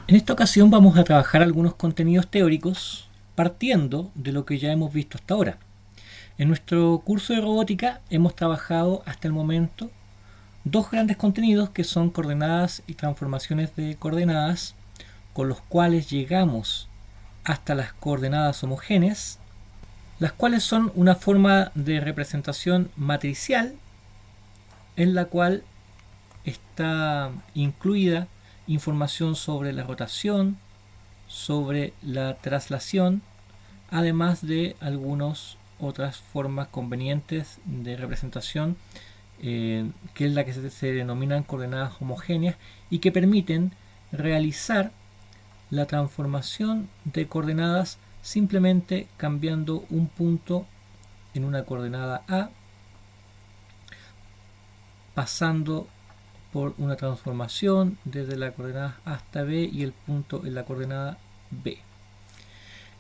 En esta ocasión vamos a trabajar algunos contenidos teóricos partiendo de lo que ya hemos visto hasta ahora. En nuestro curso de robótica hemos trabajado hasta el momento dos grandes contenidos que son coordenadas y transformaciones de coordenadas, con los cuales llegamos hasta las coordenadas homogéneas, las cuales son una forma de representación matricial en la cual está incluida información sobre la rotación, sobre la traslación, además de algunas otras formas convenientes de representación, que es la que se denominan coordenadas homogéneas y que permiten realizar la transformación de coordenadas simplemente cambiando un punto en una coordenada A, pasando por una transformación desde la coordenada A hasta B y el punto en la coordenada B.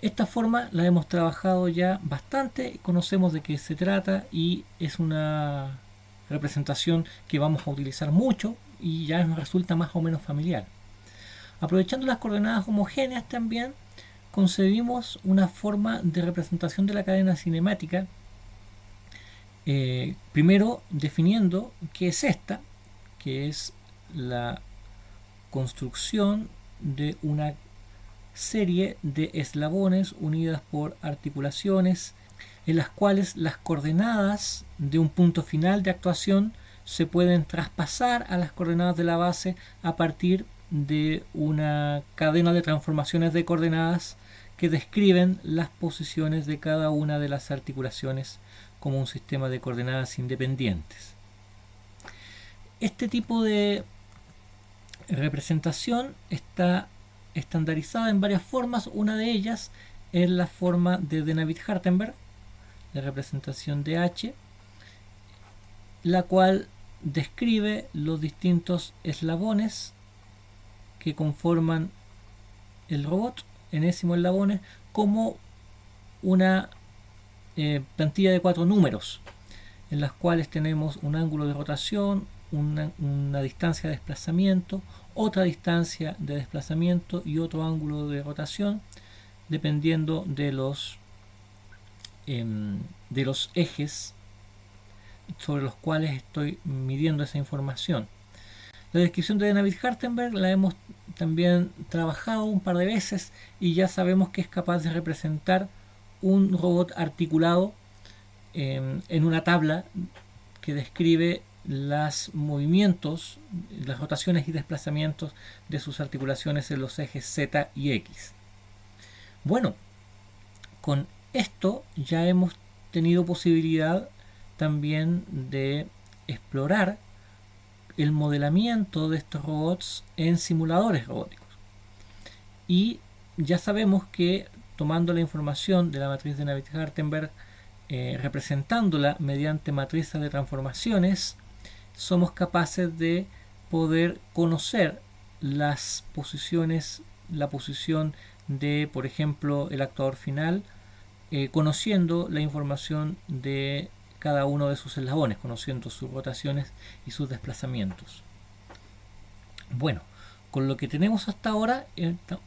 Esta forma la hemos trabajado ya bastante, conocemos de qué se trata y es una representación que vamos a utilizar mucho y ya nos resulta más o menos familiar. Aprovechando las coordenadas homogéneas también concebimos una forma de representación de la cadena cinemática, primero definiendo qué es esta, que es la construcción de una serie de eslabones unidas por articulaciones en las cuales las coordenadas de un punto final de actuación se pueden traspasar a las coordenadas de la base a partir de una cadena de transformaciones de coordenadas que describen las posiciones de cada una de las articulaciones como un sistema de coordenadas independientes. Este tipo de representación está estandarizada en varias formas. Una de ellas es la forma de David-Hartenberg, la representación de H, la cual describe los distintos eslabones que conforman el robot, enésimo eslabones, como una plantilla de 4 números, en las cuales tenemos un ángulo de rotación, una distancia de desplazamiento, otra distancia de desplazamiento y otro ángulo de rotación, dependiendo de los ejes sobre los cuales estoy midiendo esa información. La descripción de David-Hartenberg la hemos también trabajado un par de veces y ya sabemos que es capaz de representar un robot articulado en una tabla que describe los movimientos, las rotaciones y desplazamientos de sus articulaciones en los ejes Z y X. Bueno, con esto ya hemos tenido posibilidad también de explorar el modelamiento de estos robots en simuladores robóticos. Y ya sabemos que tomando la información de la matriz de Navier-Hartenberg, representándola mediante matrices de transformaciones, somos capaces de poder conocer las posiciones, la posición de, por ejemplo, el actuador final, conociendo la información de cada uno de sus eslabones, conociendo sus rotaciones y sus desplazamientos. Bueno, con lo que tenemos hasta ahora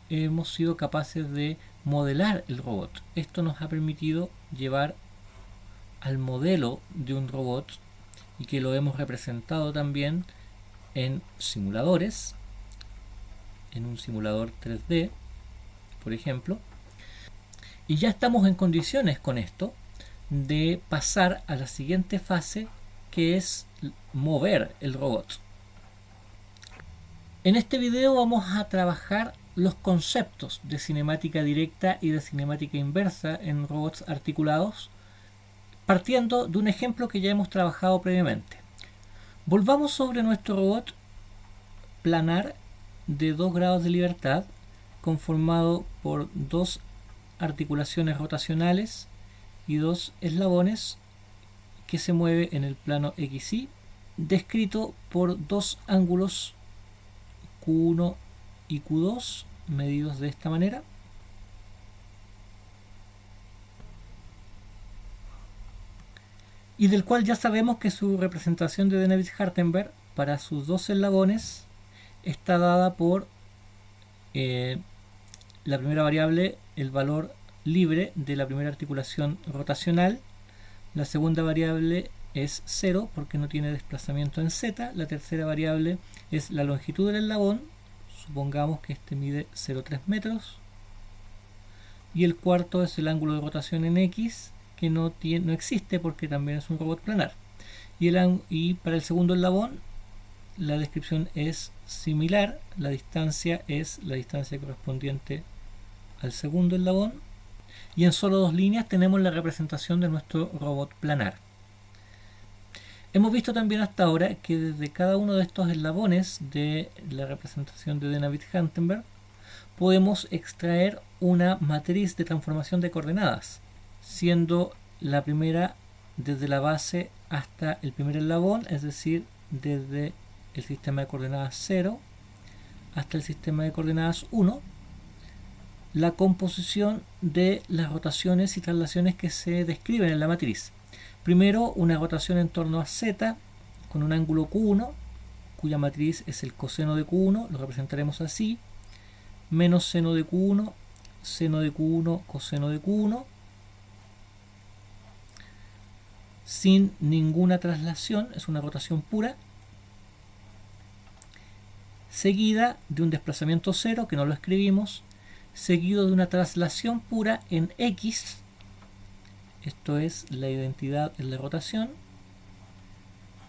hemos sido capaces de modelar el robot. Esto nos ha permitido llevar al modelo de un robot y que lo hemos representado también en simuladores, en un simulador 3D, por ejemplo, y ya estamos en condiciones con esto de pasar a la siguiente fase, que es mover el robot. En este video vamos a trabajar los conceptos de cinemática directa y de cinemática inversa en robots articulados, partiendo de un ejemplo que ya hemos trabajado previamente. Volvamos sobre nuestro robot planar de 2 grados de libertad, conformado por 2 articulaciones rotacionales y 2 eslabones que se mueve en el plano XY, descrito por 2 ángulos Q1 y Q2 medidos de esta manera, y del cual ya sabemos que su representación de David-Hartenberg para sus 2 eslabones está dada por la primera variable, el valor libre de la primera articulación rotacional. La segunda variable es 0 porque no tiene desplazamiento en z. La tercera variable es la longitud del eslabón. Supongamos que este mide 0,3 metros. Y el cuarto es el ángulo de rotación en x, que no existe porque también es un robot planar. Y para el segundo eslabón la descripción es similar. La distancia es la distancia correspondiente al segundo eslabón. Y en solo dos líneas tenemos la representación de nuestro robot planar. Hemos visto también hasta ahora que desde cada uno de estos eslabones de la representación de Navier-Sternberg podemos extraer una matriz de transformación de coordenadas, siendo la primera desde la base hasta el primer eslabón, es decir, desde el sistema de coordenadas 0 hasta el sistema de coordenadas 1, la composición de las rotaciones y traslaciones que se describen en la matriz. Primero, una rotación en torno a z con un ángulo Q1, cuya matriz es el coseno de Q1, lo representaremos así, menos seno de Q1, seno de Q1, coseno de Q1, sin ninguna traslación, es una rotación pura, seguida de un desplazamiento 0, que no lo escribimos, seguido de una traslación pura en x, esto es la identidad en la rotación,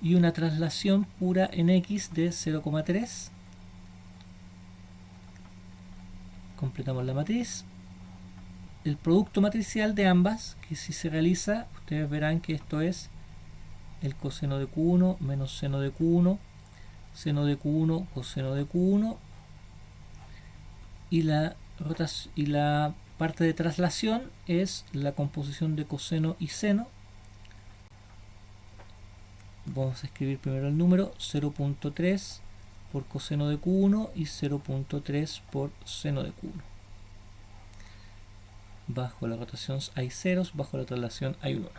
y una traslación pura en x de 0,3. Completamos la matriz. El producto matricial de ambas, que si se realiza, ustedes verán que esto es el coseno de Q1 menos seno de Q1, seno de Q1, coseno de Q1, y la parte de traslación es la composición de coseno y seno. Vamos a escribir primero el número 0.3 por coseno de Q1 y 0.3 por seno de Q1. Bajo la rotación hay ceros, bajo la traslación hay un 1.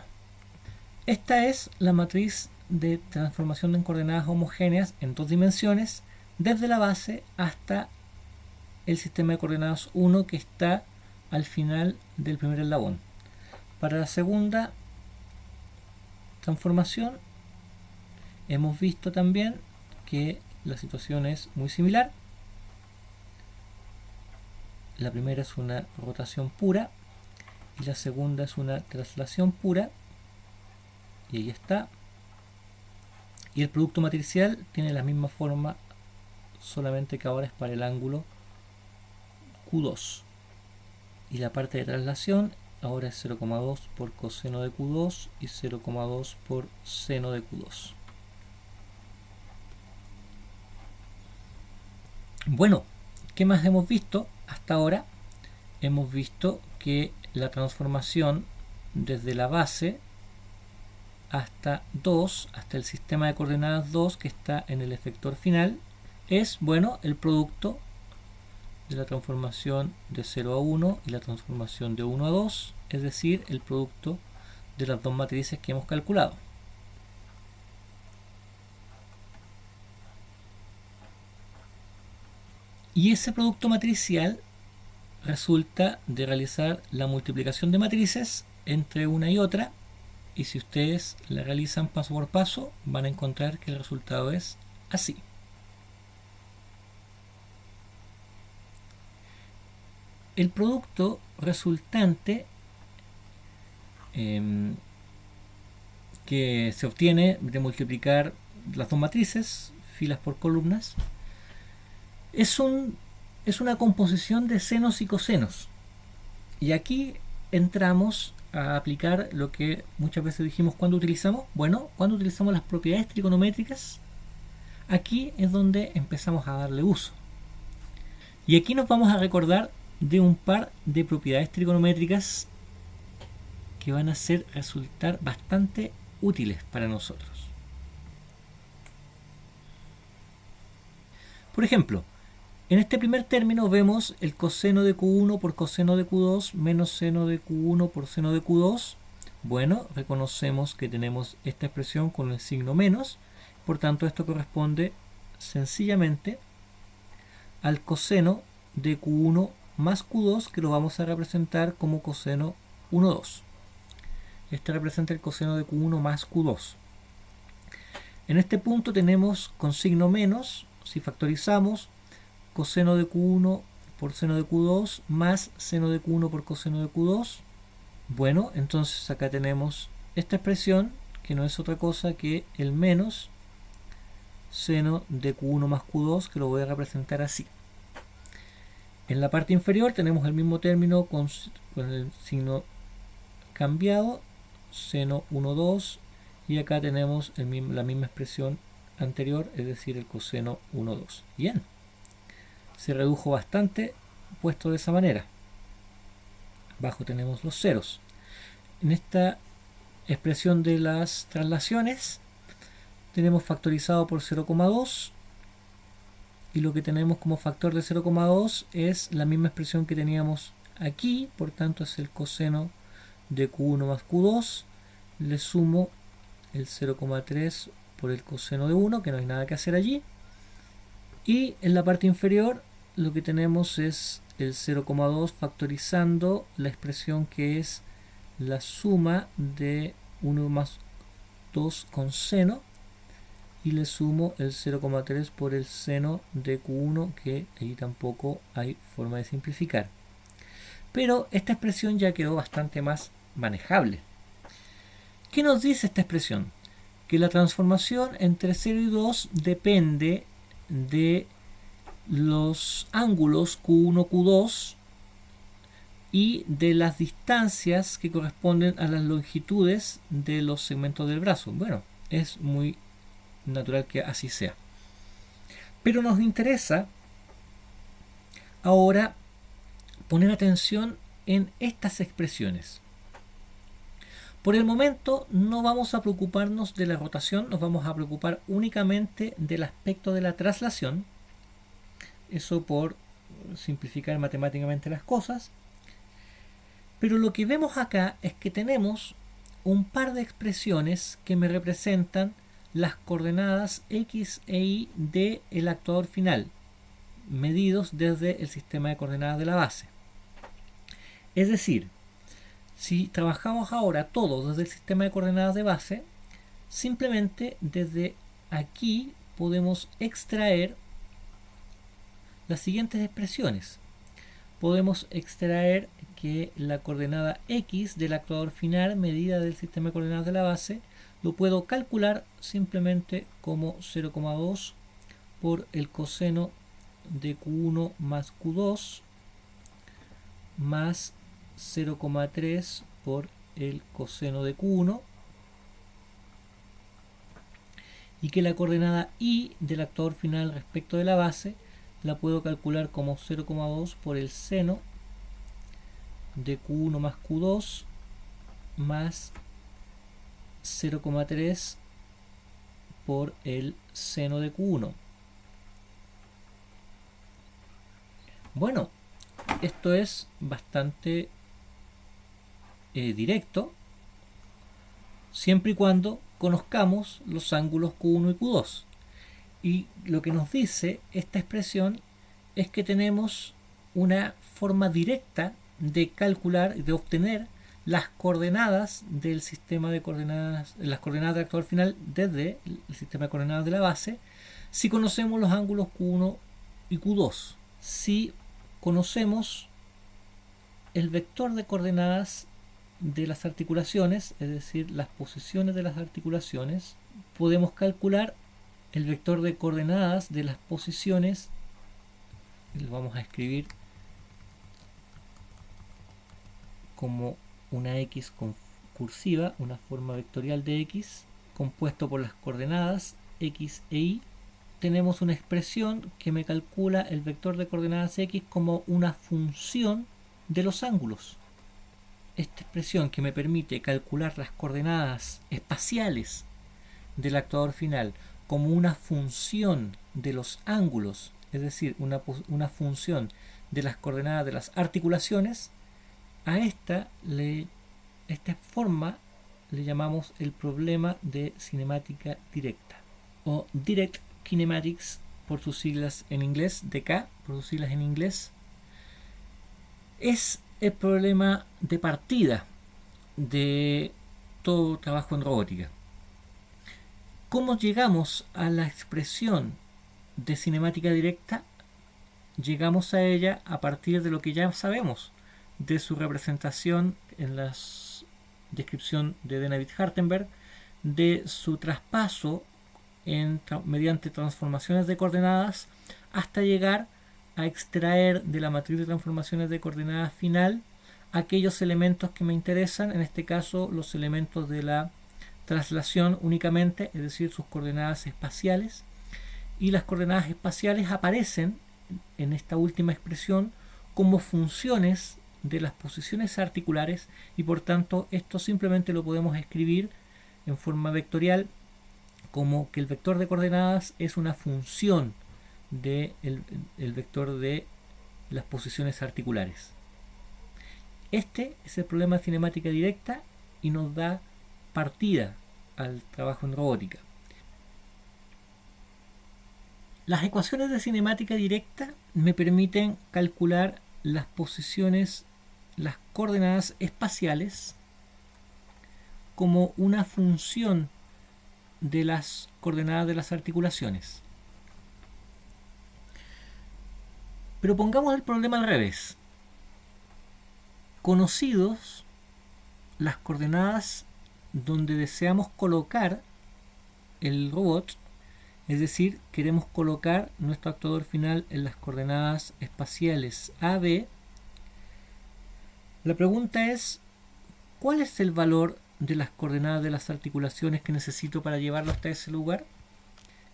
Esta es la matriz de transformación en coordenadas homogéneas en dos dimensiones, desde la base hasta el sistema de coordenadas 1, que está al final del primer eslabón. Para la segunda transformación hemos visto también que la situación es muy similar. La primera es una rotación pura y la segunda es una traslación pura, y ahí está. Y el producto matricial tiene la misma forma, solamente que ahora es para el ángulo Q2. Y la parte de traslación ahora es 0,2 por coseno de Q2 y 0,2 por seno de Q2. Bueno, ¿qué más hemos visto hasta ahora? Hemos visto que la transformación desde la base hasta 2, hasta el sistema de coordenadas 2, que está en el efector final, es, bueno, el producto de la transformación de 0 a 1 y la transformación de 1 a 2, es decir, el producto de las dos matrices que hemos calculado. Y ese producto matricial resulta de realizar la multiplicación de matrices entre una y otra, y si ustedes la realizan paso por paso van a encontrar que el resultado es así. El producto resultante que se obtiene de multiplicar las dos matrices, filas por columnas, es una composición de senos y cosenos. Y aquí entramos a aplicar lo que muchas veces dijimos cuando utilizamos. Bueno, cuando utilizamos las propiedades trigonométricas, aquí es donde empezamos a darle uso. Y aquí nos vamos a recordar de un par de propiedades trigonométricas que van a resultar bastante útiles para nosotros. Por ejemplo, en este primer término vemos el coseno de Q1 por coseno de Q2 menos seno de Q1 por seno de Q2. Bueno, reconocemos que tenemos esta expresión con el signo menos, por tanto esto corresponde sencillamente al coseno de Q1 más Q2, que lo vamos a representar como coseno 1, 2. Este representa el coseno de Q1 más Q2. En este punto tenemos con signo menos, si factorizamos, coseno de Q1 por seno de Q2 más seno de Q1 por coseno de Q2. Bueno, entonces acá tenemos esta expresión, que no es otra cosa que el menos seno de Q1 más Q2, que lo voy a representar así. En la parte inferior tenemos el mismo término con el signo cambiado, seno 1, 2, y acá tenemos la misma expresión anterior, es decir, el coseno 1, 2. Bien, se redujo bastante puesto de esa manera. Abajo tenemos los ceros. En esta expresión de las traslaciones tenemos factorizado por 0,2, y lo que tenemos como factor de 0,2 es la misma expresión que teníamos aquí, por tanto es el coseno de Q1 más Q2, le sumo el 0,3 por el coseno de 1, que no hay nada que hacer allí, y en la parte inferior lo que tenemos es el 0,2 factorizando la expresión que es la suma de 1 más 2 con seno, y le sumo el 0,3 por el seno de Q1, que allí tampoco hay forma de simplificar. Pero esta expresión ya quedó bastante más manejable. ¿Qué nos dice esta expresión? Que la transformación entre 0 y 2 depende de los ángulos Q1, Q2 y de las distancias que corresponden a las longitudes de los segmentos del brazo. Bueno, es muy natural que así sea. Pero nos interesa ahora poner atención en estas expresiones. Por el momento no vamos a preocuparnos de la rotación, nos vamos a preocupar únicamente del aspecto de la traslación. Eso por simplificar matemáticamente las cosas. Pero lo que vemos acá es que tenemos un par de expresiones que me representan las coordenadas x e y del actuador final, medidos desde el sistema de coordenadas de la base. Es decir, si trabajamos ahora todo desde el sistema de coordenadas de base, simplemente desde aquí podemos extraer las siguientes expresiones. Podemos extraer que la coordenada x del actuador final, medida del sistema de coordenadas de la base, lo puedo calcular simplemente como 0,2 por el coseno de Q1 más Q2 más 0,3 por el coseno de Q1, y que la coordenada y del actuador final respecto de la base la puedo calcular como 0,2 por el seno de Q1 más Q2 más 0,3 por el seno de Q1. Bueno, esto es bastante directo, siempre y cuando conozcamos los ángulos Q1 y Q2. Y lo que nos dice esta expresión es que tenemos una forma directa de calcular, de obtener las coordenadas del sistema de coordenadas, las coordenadas del actuador final desde el sistema de coordenadas de la base, si conocemos los ángulos Q1 y Q2. Si conocemos el vector de coordenadas de las articulaciones, es decir, las posiciones de las articulaciones, podemos calcular el vector de coordenadas de las posiciones. Lo vamos a escribir como una x con cursiva, una forma vectorial de x compuesto por las coordenadas x e y. Tenemos una expresión que me calcula el vector de coordenadas x como una función de los ángulos. Esta expresión que me permite calcular las coordenadas espaciales del actuador final como una función de los ángulos, es decir, una función de las coordenadas de las articulaciones, a esta forma le llamamos el problema de cinemática directa, o Direct Kinematics por sus siglas en inglés, DK por sus siglas en inglés. Es el problema de partida de todo trabajo en robótica. ¿Cómo llegamos a la expresión de cinemática directa? Llegamos a ella a partir de lo que ya sabemos de su representación en la descripción de David Hartenberg, de su traspaso mediante transformaciones de coordenadas hasta llegar a extraer de la matriz de transformaciones de coordenadas final aquellos elementos que me interesan, en este caso los elementos de la traslación únicamente, es decir, sus coordenadas espaciales, y las coordenadas espaciales aparecen en esta última expresión como funciones de las posiciones articulares, y por tanto esto simplemente lo podemos escribir en forma vectorial como que el vector de coordenadas es una función del vector de las posiciones articulares. Este es el problema de cinemática directa y nos da partida al trabajo en robótica. Las ecuaciones de cinemática directa me permiten calcular las posiciones, las coordenadas espaciales como una función de las coordenadas de las articulaciones. Pero pongamos el problema al revés. Conocidos las coordenadas donde deseamos colocar el robot, es decir, queremos colocar nuestro actuador final en las coordenadas espaciales A, B, la pregunta es, ¿cuál es el valor de las coordenadas de las articulaciones que necesito para llevarlo hasta ese lugar?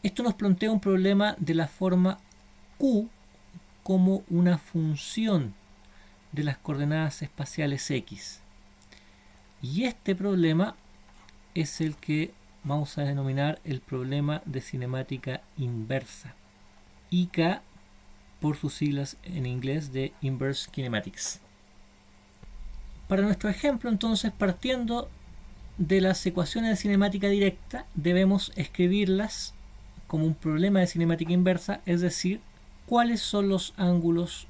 Esto nos plantea un problema de la forma Q como una función de las coordenadas espaciales X. Y este problema es el que vamos a denominar el problema de cinemática inversa. IK por sus siglas en inglés de Inverse Kinematics. Para nuestro ejemplo, entonces, partiendo de las ecuaciones de cinemática directa, debemos escribirlas como un problema de cinemática inversa, es decir, cuáles son los ángulos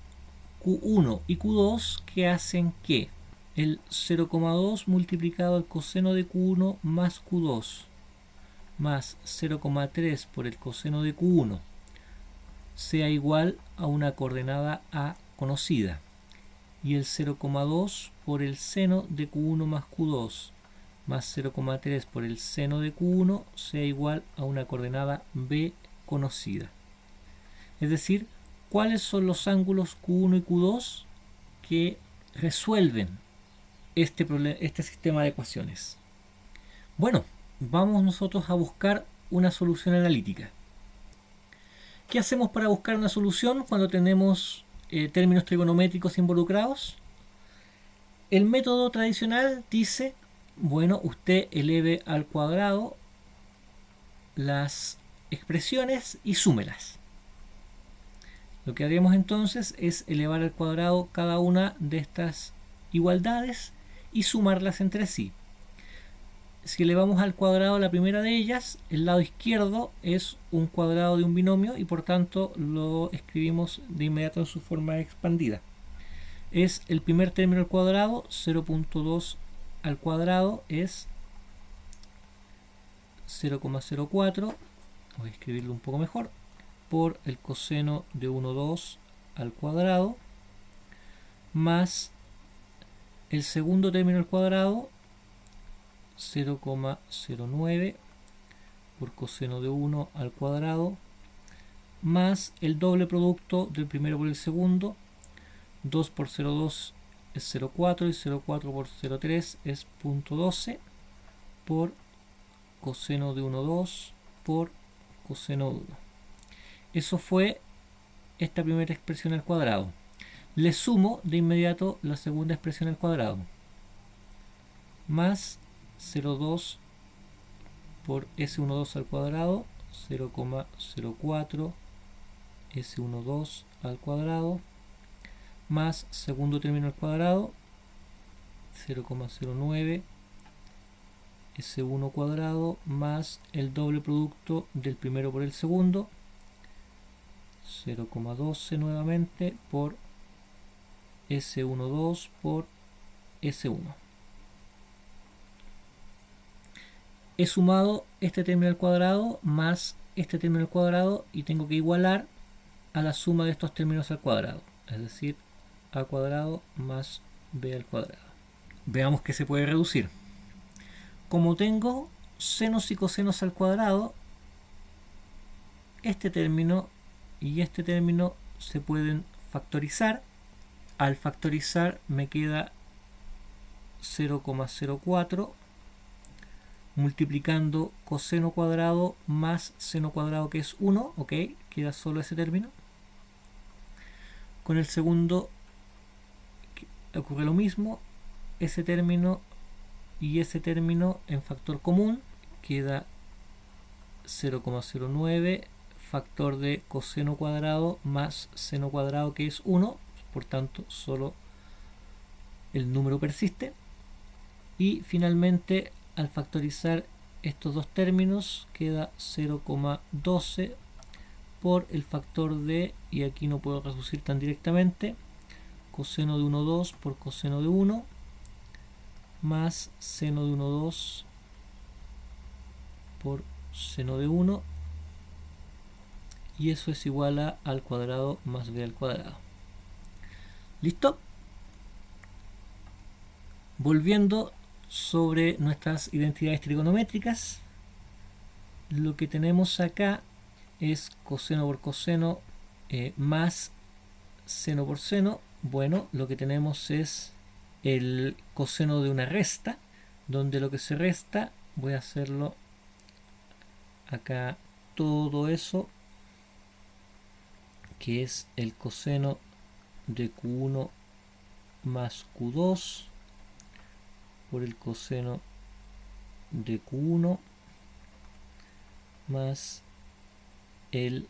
Q1 y Q2 que hacen que el 0,2 multiplicado al coseno de Q1 más Q2 más 0,3 por el coseno de Q1 sea igual a una coordenada A conocida, y el 0,2 por el seno de Q1 más Q2 más 0,3 por el seno de Q1 sea igual a una coordenada B conocida. Es decir, ¿cuáles son los ángulos Q1 y Q2 que resuelven este sistema de ecuaciones? Bueno, vamos nosotros a buscar una solución analítica. ¿Qué hacemos para buscar una solución cuando tenemos términos trigonométricos involucrados? El método tradicional dice, bueno, usted eleve al cuadrado las expresiones y súmelas. Lo que haremos entonces es elevar al cuadrado cada una de estas igualdades y sumarlas entre sí. Si elevamos al cuadrado la primera de ellas, el lado izquierdo es un cuadrado de un binomio y por tanto lo escribimos de inmediato en su forma expandida. Es el primer término al cuadrado, 0.2 al cuadrado es 0,04, voy a escribirlo un poco mejor, por el coseno de 1,2 al cuadrado, más el segundo término al cuadrado, 0,09 por coseno de 1 al cuadrado, más el doble producto del primero por el segundo, 2 por 0,2 es 0,4 y 0,4 por 0,3 es 0,12 por coseno de 1,2 por coseno de 1. Eso fue esta primera expresión al cuadrado. Le sumo de inmediato la segunda expresión al cuadrado, más 0,2 por S12 al cuadrado, 0,04 S12 al cuadrado, más segundo término al cuadrado, 0,09 S1 cuadrado, más el doble producto del primero por el segundo, 0,12 nuevamente por S12 por S1. He sumado este término al cuadrado más este término al cuadrado y tengo que igualar a la suma de estos términos al cuadrado, es decir, a cuadrado más b al cuadrado. Veamos que se puede reducir. Como tengo senos y cosenos al cuadrado, este término y este término se pueden factorizar. Al factorizar me queda 0,04 multiplicando coseno cuadrado más seno cuadrado, que es 1, ok, queda solo ese término. Con el segundo ocurre lo mismo, ese término y ese término en factor común queda 0,09 factor de coseno cuadrado más seno cuadrado, que es 1, por tanto solo el número persiste. Y finalmente, al factorizar estos dos términos queda 0,12 por el factor de, y aquí no puedo reducir tan directamente, coseno de 1,2 por coseno de 1 más seno de 1,2 por seno de 1, y eso es igual a al cuadrado más b al cuadrado. ¿Listo? Volviendo sobre nuestras identidades trigonométricas, lo que tenemos acá es coseno por coseno más seno por seno. Bueno, lo que tenemos es el coseno de una resta, donde lo que se resta, voy a hacerlo acá, todo eso, que es el coseno de Q1 más Q2 por el coseno de Q1 más el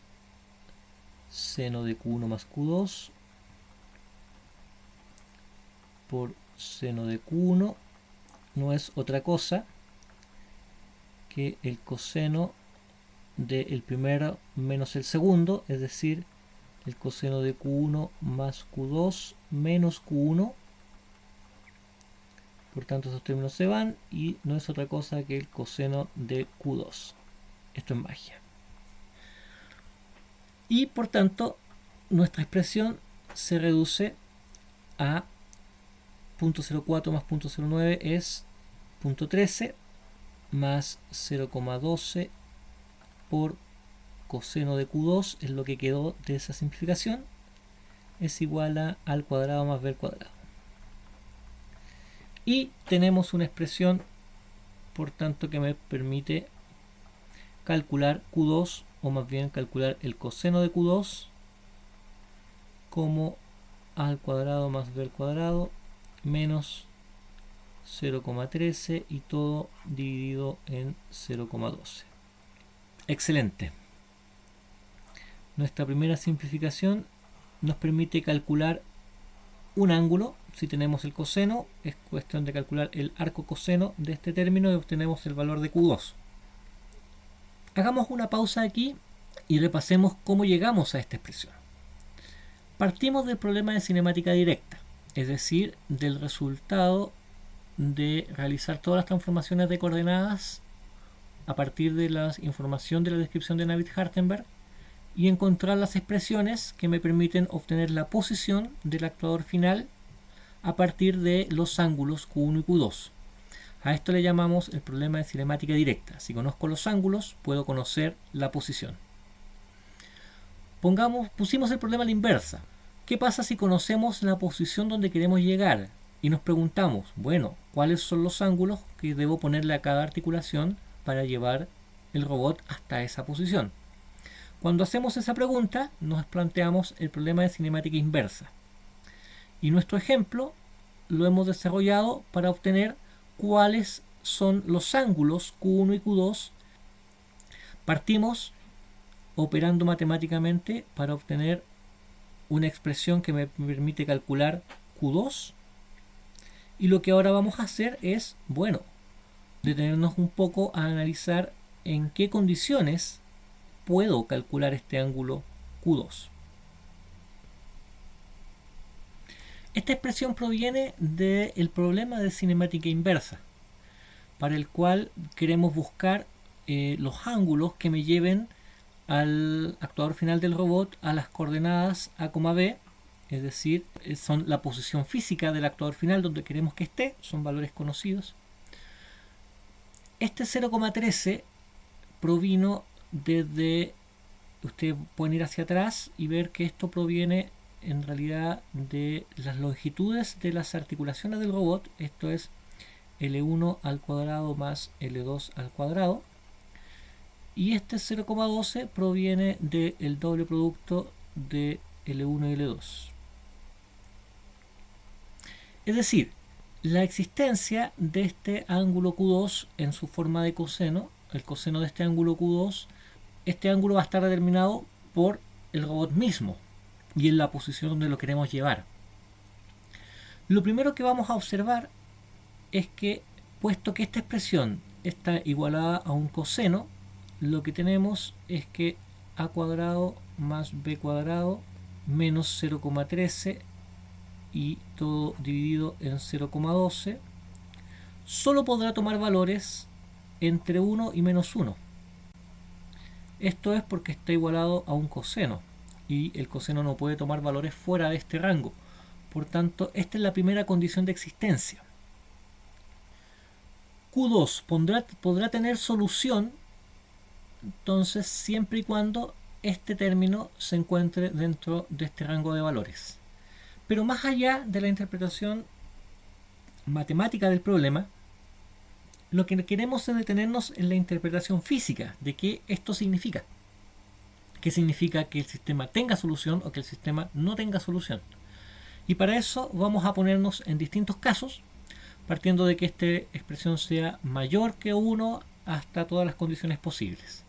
seno de Q1 más Q2 por seno de Q1, no es otra cosa que el coseno del primero menos el segundo, es decir, el coseno de Q1 más Q2 menos Q1. Por tanto, esos términos se van y no es otra cosa que el coseno de Q2. Esto es magia. Y por tanto, nuestra expresión se reduce a 0,04 más 0,09 es 0,13 más 0,12 por coseno de Q2, es lo que quedó de esa simplificación, es igual a al cuadrado más b al cuadrado. Y tenemos una expresión, por tanto, que me permite calcular Q2, o más bien calcular el coseno de Q2 como a al cuadrado más b al cuadrado menos 0,13 y todo dividido en 0,12. Excelente. Nuestra primera simplificación nos permite calcular un ángulo. Si tenemos el coseno, es cuestión de calcular el arco coseno de este término y obtenemos el valor de Q2. Hagamos una pausa aquí y repasemos cómo llegamos a esta expresión. Partimos del problema de cinemática directa, es decir, del resultado de realizar todas las transformaciones de coordenadas a partir de la información de la descripción de Navier-Hartenberg y encontrar las expresiones que me permiten obtener la posición del actuador final a partir de los ángulos Q1 y Q2. A esto le llamamos el problema de cinemática directa. Si conozco los ángulos, puedo conocer la posición. Pusimos el problema a la inversa. ¿Qué pasa si conocemos la posición donde queremos llegar? Y nos preguntamos, bueno, ¿cuáles son los ángulos que debo ponerle a cada articulación para llevar el robot hasta esa posición? Cuando hacemos esa pregunta, nos planteamos el problema de cinemática inversa. Y nuestro ejemplo lo hemos desarrollado para obtener cuáles son los ángulos Q1 y Q2. Partimos operando matemáticamente para obtener una expresión que me permite calcular Q2. Y lo que ahora vamos a hacer es, bueno, detenernos un poco a analizar en qué condiciones puedo calcular este ángulo Q2. Esta expresión proviene del problema de cinemática inversa, para el cual queremos buscar los ángulos que me lleven al actuador final del robot a las coordenadas A, B, es decir, son la posición física del actuador final donde queremos que esté, son valores conocidos. Este 0,13 provino desde, ustedes pueden ir hacia atrás y ver que esto proviene en realidad de las longitudes de las articulaciones del robot, esto es L1 al cuadrado más L2 al cuadrado, y este 0,12 proviene del doble producto de L1 y L2. Es decir, la existencia de este ángulo Q2 en su forma de coseno, el coseno de este ángulo Q2, este ángulo va a estar determinado por el robot mismo y en la posición donde lo queremos llevar. Lo primero que vamos a observar es que, puesto que esta expresión está igualada a un coseno, lo que tenemos es que a cuadrado más b cuadrado menos 0,13 y todo dividido en 0,12 solo podrá tomar valores entre 1 y menos 1. Esto es porque está igualado a un coseno y el coseno no puede tomar valores fuera de este rango. Por tanto, esta es la primera condición de existencia. Q2 podrá tener solución entonces siempre y cuando este término se encuentre dentro de este rango de valores. Pero más allá de la interpretación matemática del problema, lo que queremos es detenernos en la interpretación física de qué esto significa. ¿Qué significa que el sistema tenga solución o que el sistema no tenga solución? Y para eso vamos a ponernos en distintos casos, partiendo de que esta expresión sea mayor que 1 hasta todas las condiciones posibles.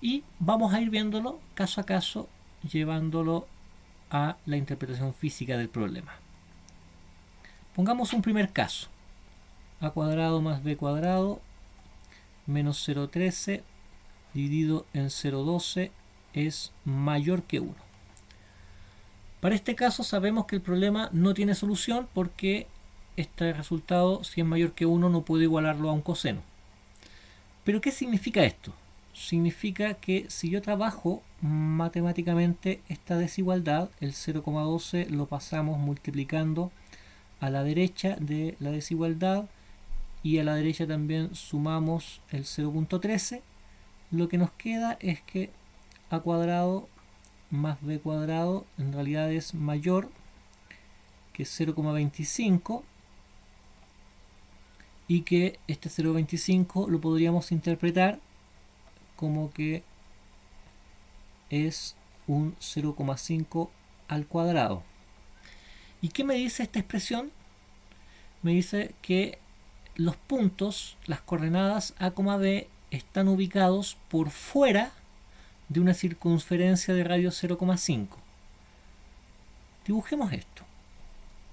Y vamos a ir viéndolo caso a caso, llevándolo a la interpretación física del problema. Pongamos un primer caso. A cuadrado más b cuadrado menos 0,13 dividido en 0,12 es mayor que 1. Para este caso sabemos que el problema no tiene solución porque este resultado, si es mayor que 1, no puedo igualarlo a un coseno. ¿Pero qué significa esto? Significa que si yo trabajo matemáticamente esta desigualdad, el 0,12 lo pasamos multiplicando a la derecha de la desigualdad y a la derecha también sumamos el 0,13, lo que nos queda es que a cuadrado más b cuadrado en realidad es mayor que 0,25 y que este 0,25 lo podríamos interpretar como que es un 0,5 al cuadrado. ¿Y qué me dice esta expresión? Me dice que los puntos, las coordenadas A, B están ubicados por fuera de una circunferencia de radio 0,5. Dibujemos esto.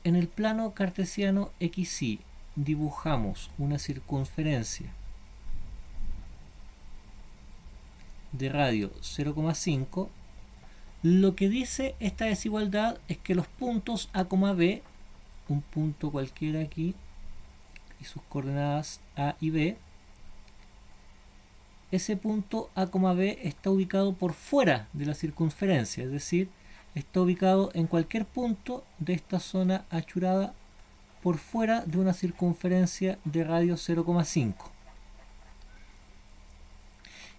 En el plano cartesiano XY dibujamos una circunferencia de radio 0,5. Lo que dice esta desigualdad es que los puntos A, B, un punto cualquiera aquí y sus coordenadas A y B, ese punto A, B está ubicado por fuera de la circunferencia, es decir, está ubicado en cualquier punto de esta zona achurada por fuera de una circunferencia de radio 0,5.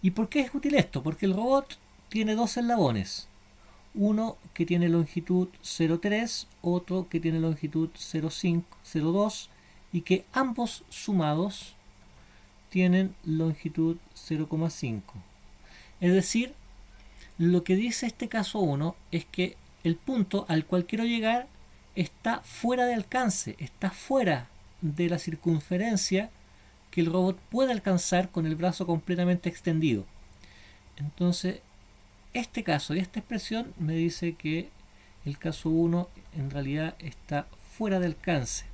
¿Y por qué es útil esto? Porque el robot tiene dos eslabones, uno que tiene longitud 0,3, otro que tiene longitud 0,5, 0,2 y que ambos sumados tienen longitud 0,5. Es decir, lo que dice este caso 1 es que el punto al cual quiero llegar está fuera de alcance, está fuera de la circunferencia que el robot puede alcanzar con el brazo completamente extendido. Entonces, este caso y esta expresión me dice que el caso 1 en realidad está fuera de alcance.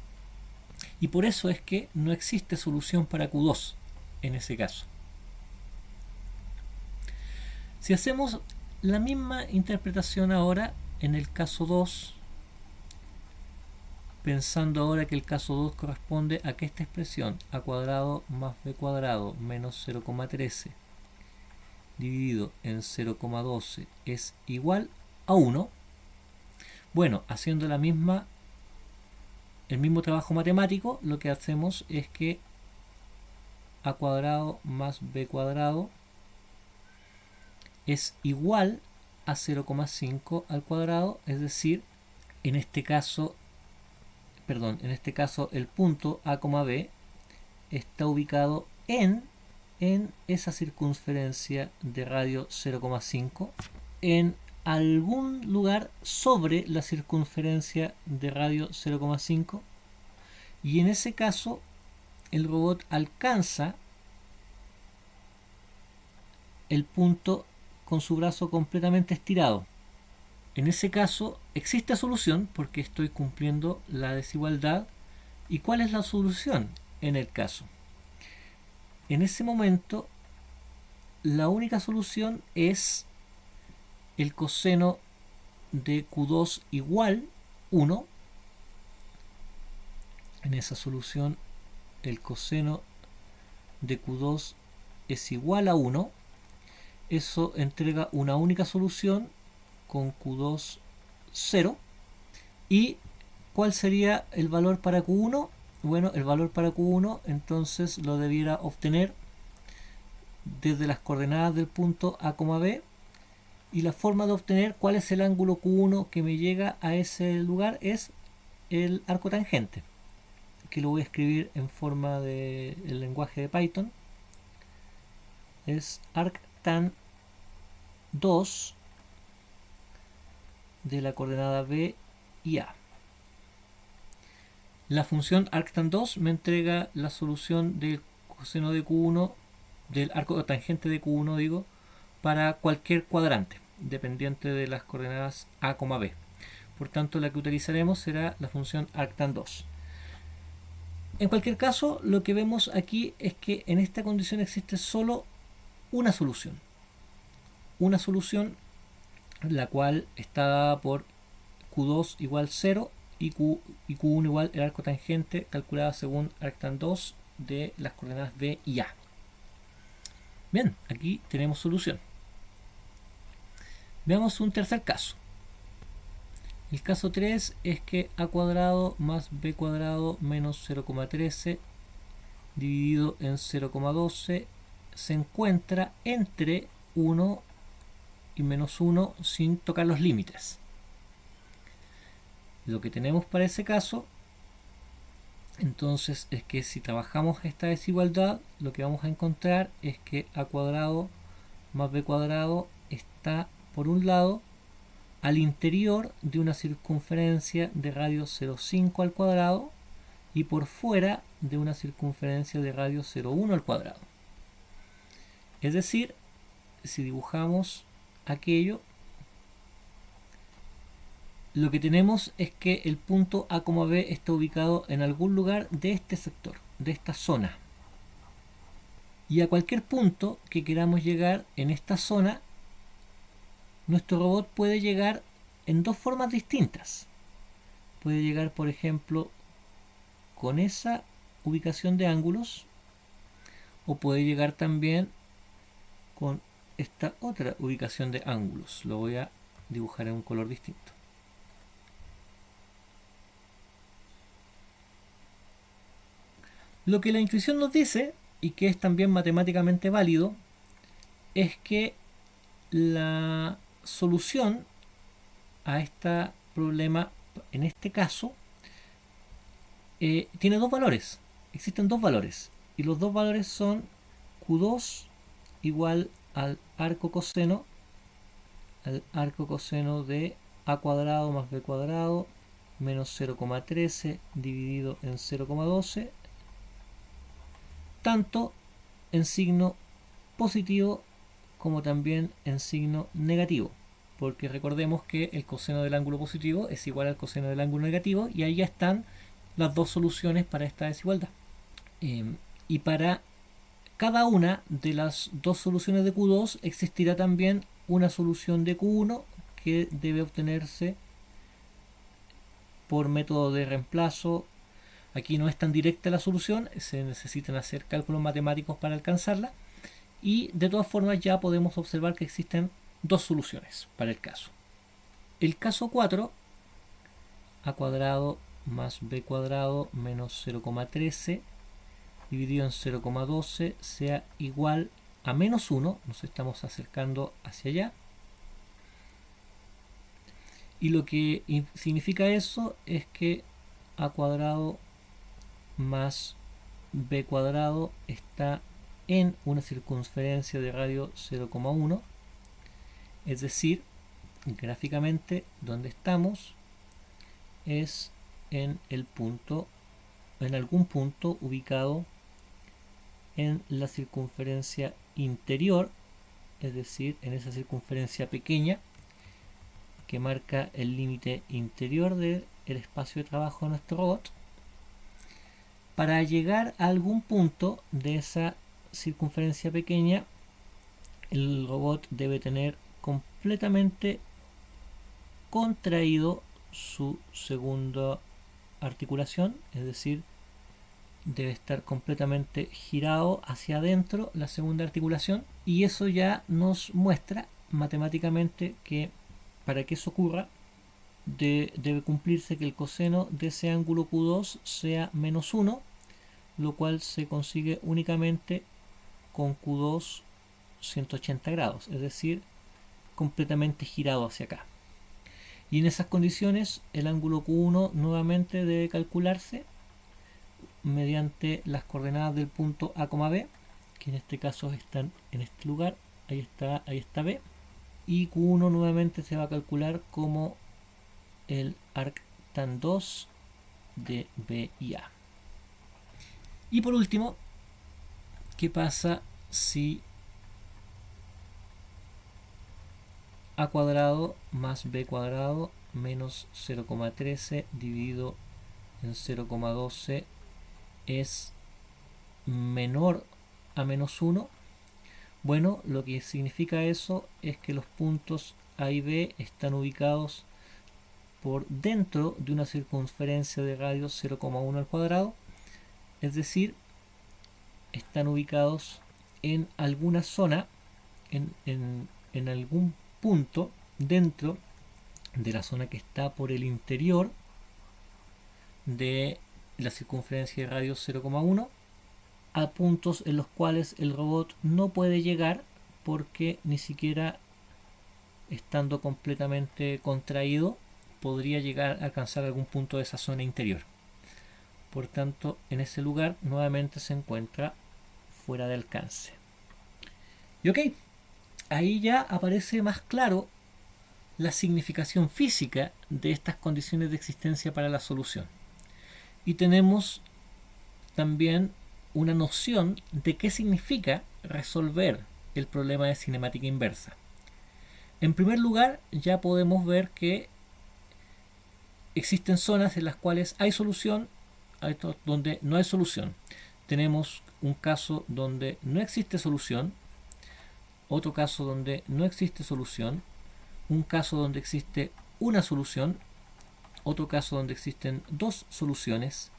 Y por eso es que no existe solución para Q2 en ese caso. Si hacemos la misma interpretación ahora en el caso 2, pensando ahora que el caso 2 corresponde a que esta expresión a cuadrado más b cuadrado menos 0,13 dividido en 0,12 es igual a 1. Bueno, haciendo el mismo trabajo matemático, lo que hacemos es que a cuadrado más b cuadrado es igual a 0,5 al cuadrado, es decir, en este caso el punto A, B está ubicado en esa circunferencia de radio 0,5, en algún lugar sobre la circunferencia de radio 0,5, y en ese caso el robot alcanza el punto con su brazo completamente estirado. En ese caso existe solución porque estoy cumpliendo la desigualdad. ¿Y cuál es la solución en el caso? En ese momento la única solución es el coseno de Q2 igual 1. En esa solución el coseno de Q2 es igual a 1. Eso entrega una única solución con Q2 0. ¿Y cuál sería el valor para Q1? Bueno, el valor para Q1 entonces lo debiera obtener desde las coordenadas del punto A, B, y la forma de obtener cuál es el ángulo Q1 que me llega a ese lugar es el arco tangente, que lo voy a escribir en forma de el lenguaje de Python. Es arctan 2 de la coordenada B y A. La función arctan2 me entrega la solución del coseno de Q1, del arco tangente de Q1, digo, para cualquier cuadrante, dependiente de las coordenadas A, B. Por tanto, la que utilizaremos será la función arctan2. En cualquier caso, lo que vemos aquí es que en esta condición existe solo una solución. Una solución la cual está dada por Q2 igual 0 y Q1 igual el arco tangente calculada según arctan2 de las coordenadas B y A. Bien, aquí tenemos solución. Veamos un tercer caso. El caso 3 es que A cuadrado más B cuadrado menos 0,13 dividido en 0,12 se encuentra entre 1 y menos 1 sin tocar los límites. Lo que tenemos para ese caso entonces es que si trabajamos esta desigualdad, lo que vamos a encontrar es que A cuadrado más B cuadrado está por un lado al interior de una circunferencia de radio 0,5 al cuadrado y por fuera de una circunferencia de radio 0,1 al cuadrado. Es decir, si dibujamos aquello, lo que tenemos es que el punto A, B está ubicado en algún lugar de este sector, de esta zona. Y a cualquier punto que queramos llegar en esta zona, nuestro robot puede llegar en dos formas distintas. Puede llegar, por ejemplo, con esa ubicación de ángulos, o puede llegar también con esta otra ubicación de ángulos. Lo voy a dibujar en un color distinto. Lo que la intuición nos dice, y que es también matemáticamente válido, es que la solución a este problema, en este caso, tiene dos valores. Existen dos valores. Y los dos valores son Q2 igual al arco coseno de A cuadrado más B cuadrado menos 0,13 dividido en 0,12, tanto en signo positivo como también en signo negativo, porque recordemos que el coseno del ángulo positivo es igual al coseno del ángulo negativo, y ahí ya están las dos soluciones para esta desigualdad. Y para cada una de las dos soluciones de Q2 existirá también una solución de Q1 que debe obtenerse por método de reemplazo. Aquí no es tan directa la solución, se necesitan hacer cálculos matemáticos para alcanzarla, y de todas formas ya podemos observar que existen dos soluciones para el caso. El caso 4, a cuadrado más b cuadrado menos 0,13 dividido en 0,12 sea igual a menos 1, nos estamos acercando hacia allá. Y lo que significa eso es que a cuadrado más b cuadrado está en una circunferencia de radio 0,1, es decir, gráficamente donde estamos es en el punto, en algún punto ubicado en la circunferencia interior, es decir, en esa circunferencia pequeña que marca el límite interior del espacio de trabajo de nuestro robot. Para llegar a algún punto de esa circunferencia pequeña, el robot debe tener completamente contraído su segunda articulación, es decir, debe estar completamente girado hacia adentro la segunda articulación, y eso ya nos muestra matemáticamente que para que eso ocurra debe cumplirse que el coseno de ese ángulo Q2 sea menos 1, lo cual se consigue únicamente con Q2 180 grados, es decir, completamente girado hacia acá. Y en esas condiciones el ángulo Q1 nuevamente debe calcularse mediante las coordenadas del punto A, B, que en este caso están en este lugar, ahí está B, y Q1 nuevamente se va a calcular como el arctan 2 de B y A. Y por último, ¿qué pasa si A cuadrado más B cuadrado menos 0,13 dividido en 0,12 es menor a menos 1? Bueno, lo que significa eso es que los puntos A y B están ubicados por dentro de una circunferencia de radio 0,1 al cuadrado, es decir, están ubicados en alguna zona, en algún punto dentro de la zona que está por el interior de la circunferencia de radio 0,1, a puntos en los cuales el robot no puede llegar porque ni siquiera estando completamente contraído podría llegar a alcanzar algún punto de esa zona interior. Por tanto, en ese lugar nuevamente se encuentra fuera de alcance. Y ok, ahí ya aparece más claro la significación física de estas condiciones de existencia para la solución. Y tenemos también una noción de qué significa resolver el problema de cinemática inversa. En primer lugar, ya podemos ver que existen zonas en las cuales hay solución, hay donde no hay solución. Tenemos un caso donde no existe solución, otro caso donde no existe solución, un caso donde existe una solución, otro caso donde existen dos soluciones,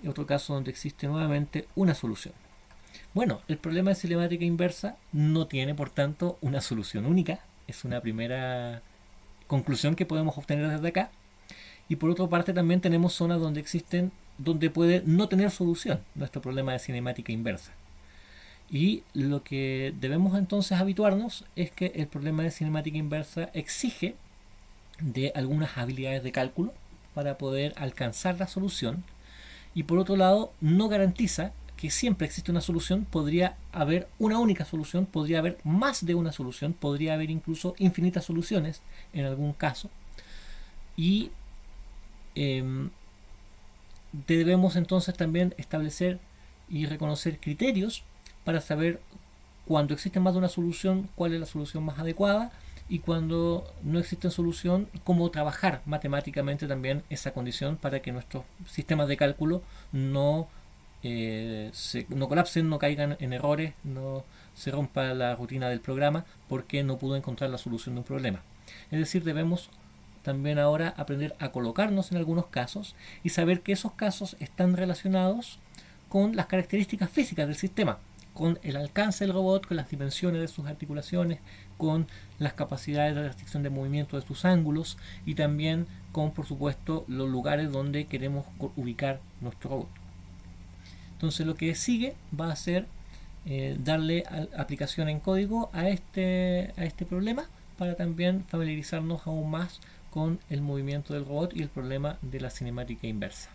y otro caso donde existe nuevamente una solución. Bueno, el problema de cinemática inversa no tiene, por tanto, una solución única. Es una primera conclusión que podemos obtener desde acá. Y por otra parte también tenemos zonas donde puede no tener solución nuestro problema de cinemática inversa. Y lo que debemos entonces habituarnos es que el problema de cinemática inversa exige de algunas habilidades de cálculo para poder alcanzar la solución, y por otro lado no garantiza que siempre existe una solución. Podría haber una única solución, podría haber más de una solución, podría haber incluso infinitas soluciones en algún caso, y debemos entonces también establecer y reconocer criterios para saber cuando existe más de una solución cuál es la solución más adecuada, y cuando no existe solución cómo trabajar matemáticamente también esa condición para que nuestros sistemas de cálculo no colapsen, no caigan en errores, no se rompa la rutina del programa porque no pudo encontrar la solución de un problema. Es decir, debemos también ahora aprender a colocarnos en algunos casos y saber que esos casos están relacionados con las características físicas del sistema, con el alcance del robot, con las dimensiones de sus articulaciones, con las capacidades de restricción de movimiento de sus ángulos y también con, por supuesto, los lugares donde queremos ubicar nuestro robot. Entonces lo que sigue va a ser darle aplicación en código a este problema para también familiarizarnos aún más con el movimiento del robot y el problema de la cinemática inversa.